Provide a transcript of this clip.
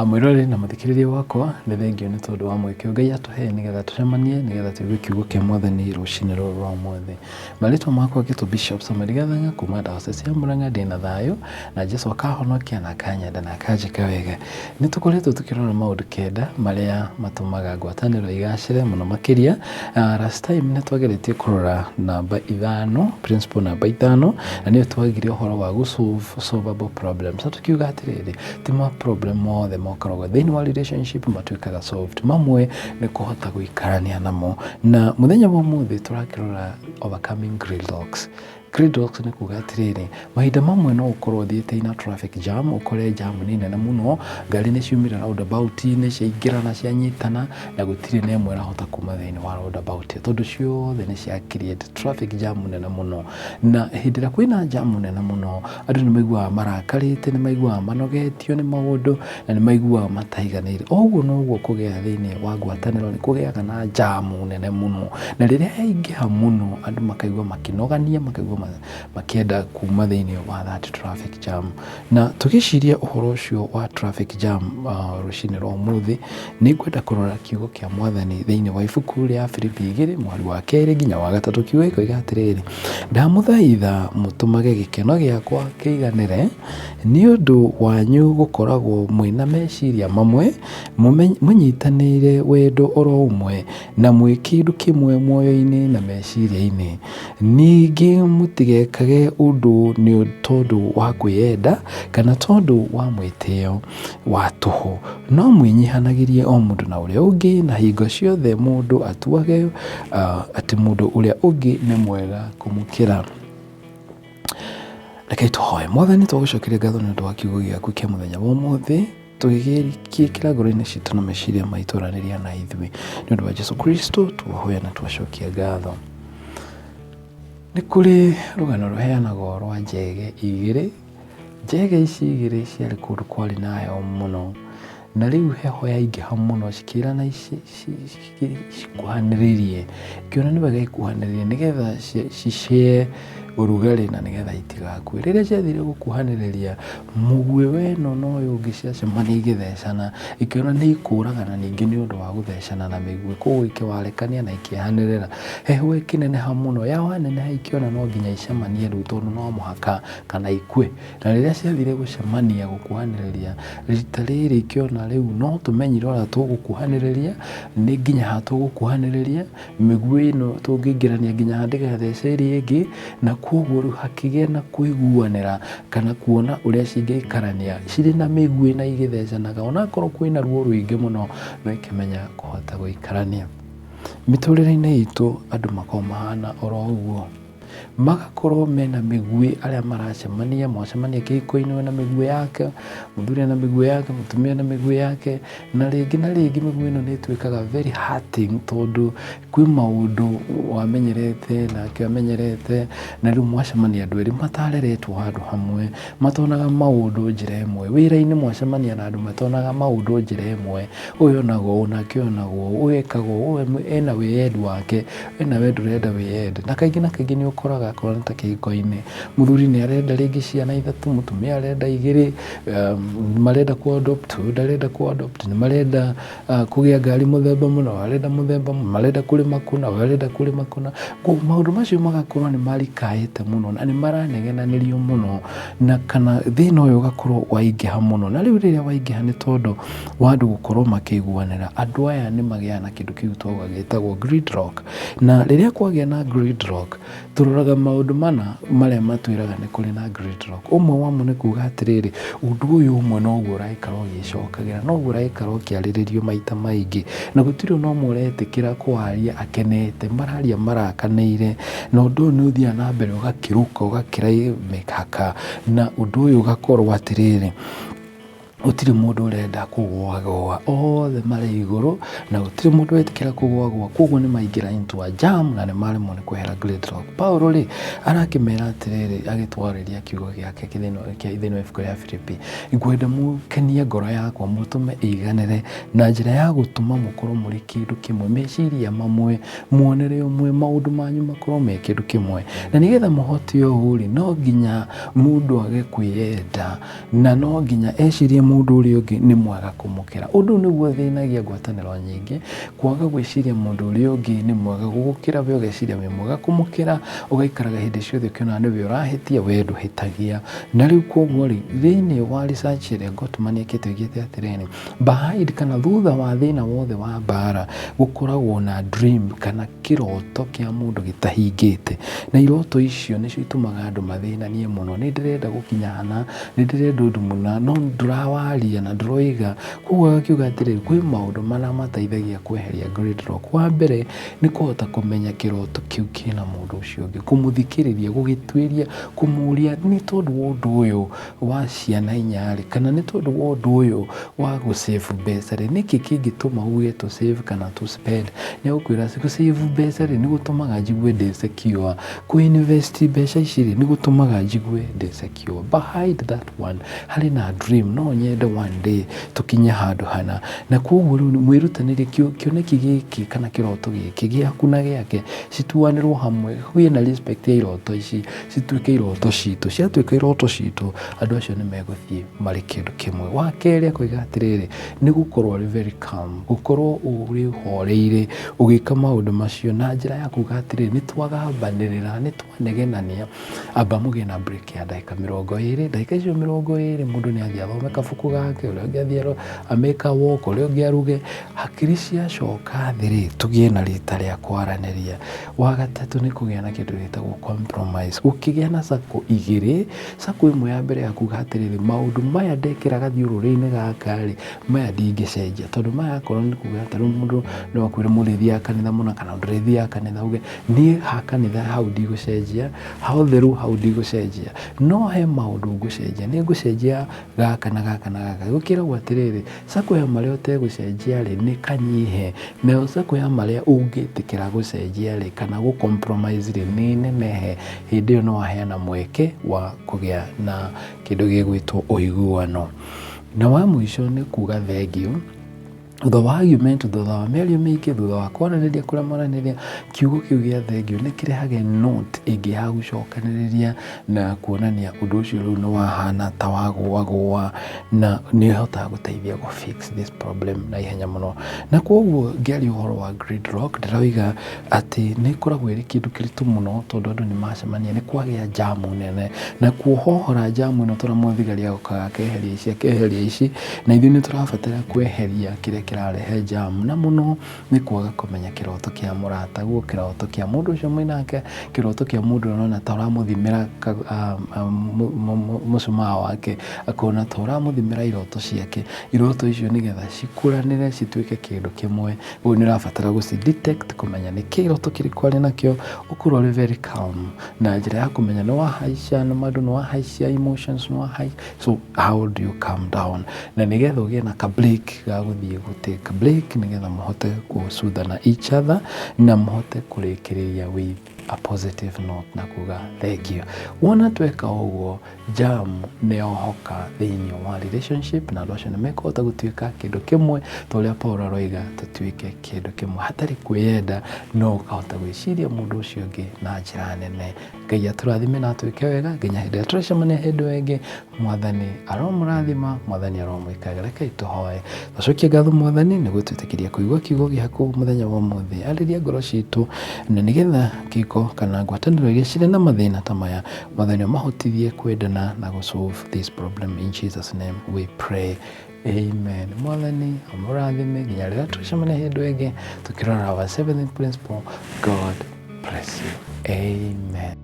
Mwirore na muthikiriria wakwa nĩ thengio nĩ tondũ wa mweke Ngai atuhe nigetha tucemanie nigetha tuigue kiugo kia Mwathani rũcinĩ rũrũ rwa ũmũthĩ. Marĩtwa makwa gĩtũ Bishop Samuel Gathanga kuma Diocese ya Murang'a ndĩ na thayũ na Jesũ akahonokia na akanyenda na akanjĩka wega. Nĩ tũkoretwo tukĩrora maũndũ kenda marĩa matũmaga ngwatanĩro igacĩre mũno makĩria. Last time nĩ twageretie kũrora namba 5, principle namba 5, na nĩyo twagire ũhoro wa solvable problems. Tukiuga atĩrĩrĩ, ti ma problem mothe mokoragwo thĩinĩ wa relationship matuĩkaga solved. Mamwe nĩ kũhota gũikarania namo, na mũthenya wa ũmũthĩ tũrakĩrora overcoming gridlocks. Gridlocks nĩ kuga atĩrĩrĩ, mahinda mamwe no ũkorwo ũthiĩte na traffic jam, ũkore jam nĩ nene mũno, ngari nĩ ciumĩra roundabout-inĩ ciaingĩrana cianyitana na gũtirĩ na ĩmwe ĩrahota kuma thĩinĩ wa roundabout, tondũ ciothe nĩ cia create traffic jam nene mũno. Na hĩndĩ ĩrĩa kwĩna jam nene mũno, andũ nĩ maiguaga marakarĩte, nĩ maiguaga manogetio nĩ maũndũ na nĩ maiguaga mataiganĩire. Ũguo noguo kũgĩa thĩinĩ wa ngwatanĩro nĩ kũgĩaga na jam nene mũno, na rĩrĩa yaingĩha mũno andũ makaigua makinogania, makaigua makĩenda kuma thĩinĩ wa that traffic jam. Na tũgĩciria ũhoro ũcio wa traffic jam rũcinĩ rwa ũmũthĩ, nĩ ngwenda kũrora kiugo kĩa Mwathani thĩinĩ wa ibuku rĩa Filipi 2 mweri wa 2 nginya wa 3. Kiugo gĩkoiga atĩrĩrĩ, ndamũthaitha mũtũmage gĩkeno gĩakwa kĩiganĩre nĩ ũndũ wanyu gũkoragwo mwĩna meciria mamwe, mũnyitanĩire wendo oro ũmwe na mwĩ kĩndũ kĩmwe muoyo-inĩ na meciria-inĩ. Ningĩ mũtigekage ũndũ nĩ tondũ wa kwĩyenda kana tondũ wa mwĩtĩo wa tũhũ, no mwĩnyihanagĩrie o mũndũ na ũrĩa ũngĩ, na hingo ciothe mũndũ atuage atĩ mũndũ ũrĩa ũngĩ nĩ mwega kũmũkĩra. Rekei tũhoe. Mwathani, twagũcokeria ngatho nĩ ũndũ wa kiugo gĩaku kĩa mũthenya wa ũmũthĩ, tũgĩgĩkĩra ngoro-inĩ citũ na meciria maitũ ũranĩria na ithuĩ nĩ ũndũ wa Jesũ Kristo tuohoya na twacokia ngatho. Nĩ kũrĩ rũgano rũheanagwo rwa njege igĩrĩ. Njege ici igĩrĩ ciarĩ kũndũ kwarĩ na heho mũno, na rĩu heho yaingĩha mũno cikĩrana cikuhanĩrĩrie. Ikĩona nĩ wega ikuhanĩrĩrie nĩgetha cicee ũrugarĩ na nĩgetha itigakue. Rĩrĩa ciathire gũkuhanĩrĩria, mũguĩ weno na ũyũ ũngĩ ciacemania igĩthecana, ikĩona nĩ ikũragana ningĩ nĩ ũndũ wa gũthecana na mĩguĩ, koguo ikĩwarekania na ikĩhanĩrĩra. Heho ĩkĩneneha mũno, yaneneha ikĩona no nginya icemanie rĩu tondũ no mũhaka kana ikue. Na rĩrĩa ciathire gũcemania gũkuhanĩrĩria, rita rĩrĩ ikĩona rĩu no tũmenyire ũrĩa tũgũkuhanĩrĩria, nĩ nginya ha tũgũkuhanĩrĩria, mĩguĩ ĩno tũngĩingĩrania nginya ha ndĩgathece ĩrĩa ĩngĩ, na koguo rĩu hakĩgĩa na kwĩguanĩra kana kuona ũrĩa cingĩikarania cirĩ na mĩguĩ na igĩthecanaga, onakorwo kwĩna ruo rũingĩ mũno no ikĩmenya kũhota gũikarania. Mĩtũrĩre-inĩ itũ andũ makoragwo mahana oro ũguo, magakorwo mena mĩguĩ arĩa maracemania, mwacemania kĩhiko-inĩ wĩna mĩguĩ yake, mũthuri ena mĩguĩ yake, mũtumia ena mĩguĩ yake, na rĩngĩ mĩguĩ ĩno nĩ ĩtuĩkaga very hurting tondũ kwĩ maũndũ wamenyerete nake amenyerete, na rĩu mwacemania andũ erĩ matareretwo handũ hamwe, matonaga maũndũ njĩra ĩmwe. Wĩra-inĩ mwacemania na andũ matonaga maũndũ njĩra ĩmwe, ũyũ onagwo ũyũ nake onagwo, ũyũ ekagwo, ũyũ ena wĩyendi wake, wĩna we ndũrenda wĩyendi. Na kaingĩ nĩ ũkoraga akorwo nĩ ta kĩhiko-inĩ, mũthuri nĩ arenda rĩngĩ ciana 3, mũtumia arenda 2, marenda ku adopt, ndarenda ku adopt, nĩ marenda kũgĩa ngari mũthemba mũna, arenda mũthemba, marenda kũrĩma kũna, arenda kũrĩma kũna. Maũndũ macio magakorwo nĩ marikaĩte mũno na nĩ maranegenanĩrio mũno, na kana thĩna ũyũ ũgakorwo waingĩha mũno. Na rĩu rĩrĩa waingĩha nĩ tondũ wa andũ gũkorwo makĩiguanĩra, andũ aya nĩ magĩaga na kĩndũ kĩu gĩtagwo gridlock. Na rĩrĩa kwagĩa na gridlock, tũroraga maũndũ mana marĩa matwĩraga nĩ kũrĩ na gridlock. Ũmwe wamo nĩ kuga atĩrĩrĩ, ũndũ ũyũ ũmwe noguo ũraikara ũgĩcokagĩra, noguo ũraikara ũkĩarĩrĩrio maita maingĩ, na gũtirĩ ona ũmwe ũretĩkĩra kwaria akenete, mararia marakanĩire, na ũndũ ũyũ nĩ ũthiaga na mbere ũgakĩrũka ũgakĩra mĩhaka, na ũndũ ũyũ ũgakorwo atĩrĩrĩ, gũtirĩ mũndũ ũrenda kũgũagũa, othe marĩ igũrũ na gũtirĩ mũndũ wetĩkĩra kũgũagũa, koguo nĩ maingĩra into a jam na nĩ maremwo nĩ kwehera gridlock. Paulo rĩ arakĩmera atĩrĩrĩ agĩtwarĩria kiugo gĩake thĩinĩ wa ibuku rĩa Filipi, ngwenda mũkenie ngoro yakwa mũtũme ĩiganĩre na njĩra ya gũtũma mũkorwo mũrĩ kĩndũ kĩmwe, meciria mamwe, muonere ũmwe, maũndũ manyu makorwo me kĩndũ kĩmwe. Na nĩgetha mũhote ũũ rĩ, no nginya mũndũ age kwĩyenda, na no nginya ecirie mũndũ ũrĩa ũngĩ nĩ mwega kũmũkĩra. Ũndũ nĩguo thĩnagia ngwatanĩro nyingĩ, kwaga gwĩciria mũndũ ũrĩa ũngĩ nĩ mwega gũgũkĩra, we ũgeciria wĩ mwega kũmũkĩra, ũgaikaraga hĩndĩ ciothe ũkĩona nĩwe ũrahĩtia, we ndũhĩtagia. Na rĩu koguo rĩ, thĩinĩ wa research ĩrĩa Gottman ekĩte oigĩte atĩrĩrĩ, behind kana thutha wa thĩna wothe wa mbara gũkoragwo na dream kana kĩroto kĩa mũndũ gĩtahingĩte, na iroto icio nĩcio itũmaga andũ mathĩnanie mũno. Nĩ ndĩrenda gũkinya hana, nĩ ndĩrenda ũndũ mũna, no ndũrawaria na ndũroiga. Koguo agakiuga atĩrĩrĩ, kwĩ maũndũ marĩa mateithagia kweheria gridlock. Wa mbere nĩ kũhota kũmenya kĩroto kĩu kĩna mũndũ ũcio ũngĩ, kũmũthikĩrĩria, gũgĩtuĩria, kũmũria nĩ tondũ wa ũndũ ũyũ wa ciana inya rĩ, kana nĩ tondũ wa ũndũ ũyũ wa gũsave mbeca rĩ, nĩkĩ kĩngĩtũma uge to save kana to spend? Nĩ gũkwĩra gũsave mbeca rĩ nĩ gũtũmaga njigue ndĩ secure, kũ-invest mbeca ici rĩ nĩ gũtũmaga njigue ndĩ secure. Behind that one harĩ na dream, no nyende one day tũkinye handũ hana. Na koguo rĩu mwĩrutanĩrie kĩoneki gĩkĩ kana kĩroto gĩkĩ gĩaku na gĩake cituanĩrwo hamwe, kwĩ na respect ya iroto ici cituĩke iroto citũ. Ciatuĩka iroto citũ, andũ acio nĩ megũthiĩ marĩ kĩndũ kĩmwe. Wa kerĩ akoiga atĩrĩrĩ, nĩ gũkorwo arĩ very calm, gũkorwo ũrĩ horeire ũgĩka maũndũ macio na njĩra ya kuuga atĩrĩrĩ, nĩ twagambanĩrĩra, nĩ twanegenania, amba mũgĩe na break ya ndagĩka 20. Ndagĩka icio 20 mũndũ nĩ athiĩ athome kabuku gake, ũrĩa ũngĩ athiĩ ameka walk, ũrĩa ũngĩ aruge. Hakiri ciacoka thĩ rĩ, tũgĩe na rita rĩa kwaranĩria. Wa gatatũ nĩ kũgĩa na kĩndũ gĩtagwo compromise, gũkĩgĩa na sako igĩrĩ. Sako ĩmwe ya mbere ya kuuga atĩrĩrĩ, maũndũ maya ndekĩra gathiũrũrĩ-inĩ gaka rĩ, maya ndingĩcenjia, tondũ maya akorwo nĩ kuuga atĩrĩ mũndũ no akwĩre mũrĩthiaga kanitha mũno kana ndũrĩthiaga kanitha, uge niĩ ha kanitha hau ndigũcenjia, ha ũtheru hau ndigũcenjia, no he maũndũ ngũcenjia, nĩ ngũcenjia gaka na gaka na gaka. Gũkĩragwo atĩrĩrĩ, sako ya marĩa ũtegũcenjia rĩ nĩ kanyihe, nayo sako ya marĩa ũngĩtĩkĩra gũcenjia rĩ kana gũ compromise rĩ nĩ nenehe. Hĩndĩ ĩyo no waheana mweke wa kũgĩa na kĩndũ gĩgwĩtwo ũiguano. Na wa mũico nĩ kuuga thengiũ. Thutha wa argument, thutha wa mĩario mĩingĩ, thutha wa kwaranĩria kũrĩa mwaranĩria, kiugo kĩu gĩa thengiũ nĩ kĩrehaga note ĩngĩ ya gũcokanĩrĩria na kuonania ũndũ ũcio rĩu nĩ wahana ta wagũagũa, na nĩ ũhotaga gũteithia gũ fix this problem na ihenya mũno. Na koguo ngĩaria ũhoro wa gridlock, ndĩroiga atĩ nĩ ĩkoragwo ĩrĩ kĩndũ kĩritũ mũno, tondũ andũ nĩ macemania, nĩ kwagĩa jamu nene, na kuohohora jamu ĩno tũramwo thigari agokaga akeheria ici, na ithuĩ nĩ tũrabatara kweheria kĩrĩa kĩrarehe jamu, na mũno nĩ kwaga kũmenya kĩroto kĩa mũrata, guo kĩroto kĩa mũndũ ũcio mwĩnake, kĩroto kĩa mũndũ ũrona ta ũramũthimĩra mũcumaa wake, akona ta ũramũthimĩra iroto ciake. Iroto icio nĩgetha cikũranĩre cituĩke kĩndũ kĩmwe, ũguo nĩ ũrabatara gũci detect, kũmenya nĩ kĩroto kĩrĩkũ arĩ nakĩo, ũkorwo ũrĩ very calm, na njĩra ya kũmenya nĩ wahaica na maũndũ, nĩ wahaicia emotions, nĩ wahaica, so how do you calm down, na nĩgetha ũgĩe na ka break ga gũthiĩ take a break, nĩgetha mũhote gũcuthana each other na mũhote kũrĩkĩrĩria with a positive note na kuga thengiũ. Wona tweka ũguo, jam nĩ yohoka thĩinĩ wa relationship, na andũ acio nĩ mekũhota gũtuĩka kĩndũ kĩmwe, ta ũrĩa Paul aroiga tũtuĩke kĩndũ kĩmwe, hatarĩ kwĩyenda, no ũkahota gwĩciria mũndũ ũcio ũngĩ na njĩra nene. Ngai atũrathime na atwĩke wega nginya hĩndĩ ĩrĩa tũracemania hĩndĩ ĩngĩ. Mwathani aromũrathima, Mwathani aromwĩkaga. Rekei tũhoe. Tũcokie ngatho Mwathani nĩ gũtwĩtĩkĩria kũigua kiugo gĩaku mũthenya wa ũmũthĩ. Arĩria ngoro citũ, na nĩgetha kĩko kana ngwatanĩro iria cirĩ na mathĩna ta maya, Mwathani mahotithie kwendana na gũ-solve this problem. In Jesus name we pray. Amen. Mwathani amũrathime nginya rĩrĩa tũracemania hĩndĩ ĩngĩ tũkĩrora our seventh principle. God bless you. Amen.